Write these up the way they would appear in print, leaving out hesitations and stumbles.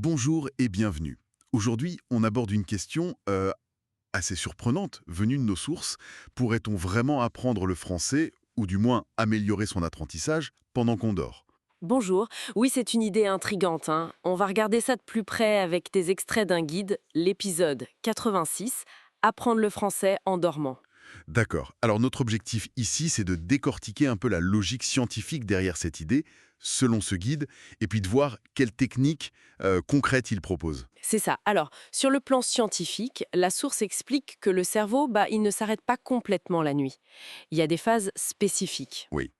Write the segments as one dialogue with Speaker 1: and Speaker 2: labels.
Speaker 1: Bonjour et bienvenue. Aujourd'hui, on aborde une question assez surprenante venue de nos sources. Pourrait-on vraiment apprendre le français, ou du moins améliorer son apprentissage, pendant qu'on dort?
Speaker 2: Bonjour. Oui, c'est une idée intrigante, hein. On va regarder ça de plus près avec des extraits d'un guide, l'épisode 86, Apprendre le français en dormant.
Speaker 1: D'accord. Alors notre objectif ici, c'est de décortiquer un peu la logique scientifique derrière cette idée, selon ce guide, et puis de voir quelles techniques concrètes il propose.
Speaker 2: C'est ça. Alors, sur le plan scientifique, la source explique que le cerveau, il ne s'arrête pas complètement la nuit. Il y a des phases spécifiques,
Speaker 1: Oui.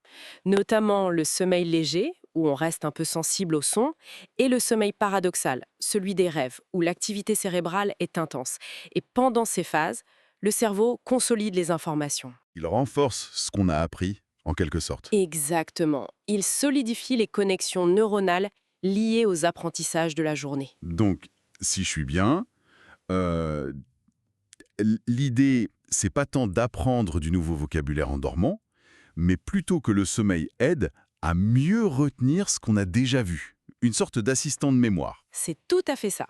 Speaker 2: notamment le sommeil léger, où on reste un peu sensible au son, et le sommeil paradoxal, celui des rêves, où l'activité cérébrale est intense. Et pendant ces phases, le cerveau consolide les informations.
Speaker 1: Il renforce ce qu'on a appris, en quelque sorte.
Speaker 2: Exactement. Il solidifie les connexions neuronales liées aux apprentissages de la journée.
Speaker 1: Donc, si je suis bien, euh, l'idée, c'est pas tant d'apprendre du nouveau vocabulaire en dormant, mais plutôt que le sommeil aide à mieux retenir ce qu'on a déjà vu. Une sorte d'assistant de mémoire.
Speaker 2: C'est tout à fait ça.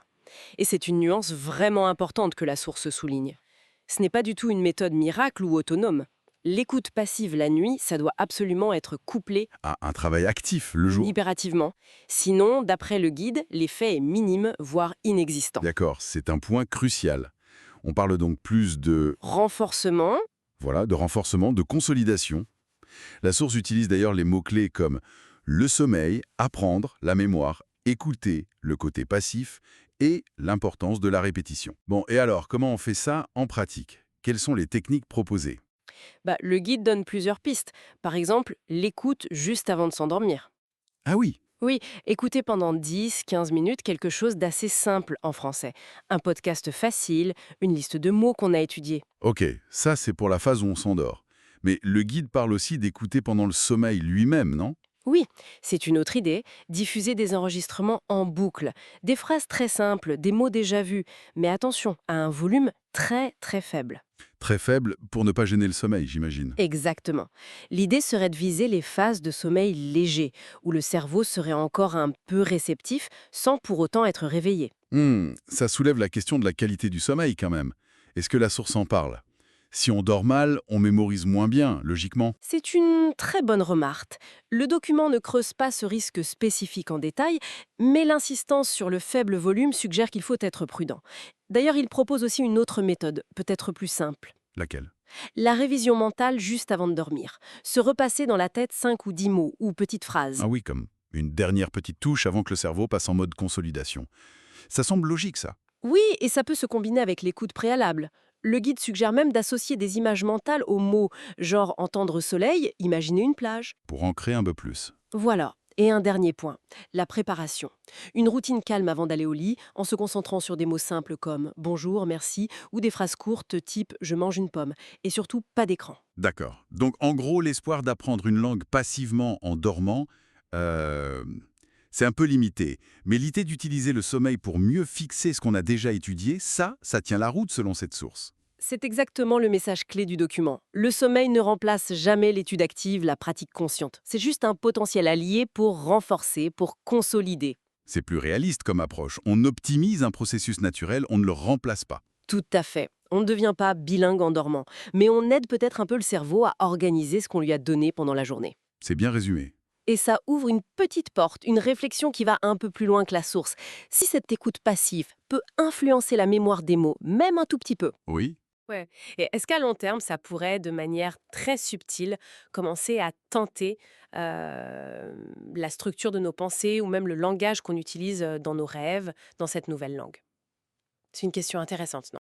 Speaker 2: Et c'est une nuance vraiment importante que la source souligne. Ce n'est pas du tout une méthode miracle ou autonome. L'écoute passive la nuit, ça doit absolument être couplé
Speaker 1: À un travail actif le jour.
Speaker 2: impérativement. Sinon, d'après le guide, l'effet est minime, voire inexistant.
Speaker 1: D'accord, c'est un point crucial. On parle donc plus de,
Speaker 2: Renforcement.
Speaker 1: voilà, de renforcement, de consolidation. La source utilise d'ailleurs les mots-clés comme le sommeil, apprendre, la mémoire, écouter, le côté passif, et l'importance de la répétition. Bon, et alors, comment on fait ça en pratique? Quelles sont les techniques proposées?
Speaker 2: Le guide donne plusieurs pistes. Par exemple, l'écoute juste avant de s'endormir.
Speaker 1: Ah oui.
Speaker 2: Oui, écoutez pendant 10-15 minutes quelque chose d'assez simple en français. Un podcast facile, une liste de mots qu'on a étudiés.
Speaker 1: Ok, ça c'est pour la phase où on s'endort. Mais le guide parle aussi d'écouter pendant le sommeil lui-même, non?
Speaker 2: Oui, c'est une autre idée, diffuser des enregistrements en boucle. Des phrases très simples, des mots déjà vus, mais attention, à un volume très très faible.
Speaker 1: Très faible pour ne pas gêner le sommeil, j'imagine.
Speaker 2: Exactement. L'idée serait de viser les phases de sommeil léger, où le cerveau serait encore un peu réceptif sans pour autant être réveillé.
Speaker 1: Ça soulève la question de la qualité du sommeil quand même. Est-ce que la source en parle? Si on dort mal, on mémorise moins bien, logiquement.
Speaker 2: C'est une très bonne remarque. Le document ne creuse pas ce risque spécifique en détail, mais l'insistance sur le faible volume suggère qu'il faut être prudent. D'ailleurs, il propose aussi une autre méthode, peut-être plus simple.
Speaker 1: Laquelle?
Speaker 2: La révision mentale juste avant de dormir. Se repasser dans la tête 5 ou 10 mots ou petites phrases.
Speaker 1: Ah oui, comme une dernière petite touche avant que le cerveau passe en mode consolidation. Ça semble logique, ça.
Speaker 2: Oui, et ça peut se combiner avec l'écoute préalable. Le guide suggère même d'associer des images mentales aux mots, genre entendre soleil, imaginer une plage.
Speaker 1: Pour ancrer un peu plus.
Speaker 2: Voilà. Et un dernier point, la préparation. Une routine calme avant d'aller au lit, en se concentrant sur des mots simples comme bonjour, merci, ou des phrases courtes type je mange une pomme. Et surtout, pas d'écran.
Speaker 1: D'accord. Donc en gros, l'espoir d'apprendre une langue passivement en dormant, euh, c'est un peu limité. Mais l'idée d'utiliser le sommeil pour mieux fixer ce qu'on a déjà étudié, ça tient la route selon cette source.
Speaker 2: C'est exactement le message clé du document. Le sommeil ne remplace jamais l'étude active, la pratique consciente. C'est juste un potentiel allié pour renforcer, pour consolider.
Speaker 1: C'est plus réaliste comme approche. On optimise un processus naturel, on ne le remplace pas.
Speaker 2: Tout à fait. On ne devient pas bilingue en dormant, mais on aide peut-être un peu le cerveau à organiser ce qu'on lui a donné pendant la journée.
Speaker 1: C'est bien résumé.
Speaker 2: Et ça ouvre une petite porte, une réflexion qui va un peu plus loin que la source. Si cette écoute passive peut influencer la mémoire des mots, même un tout petit peu.
Speaker 1: Oui.
Speaker 2: Ouais. Et est-ce qu'à long terme, ça pourrait, de manière très subtile, commencer à tenter la structure de nos pensées ou même le langage qu'on utilise dans nos rêves, dans cette nouvelle langue? C'est une question intéressante, non?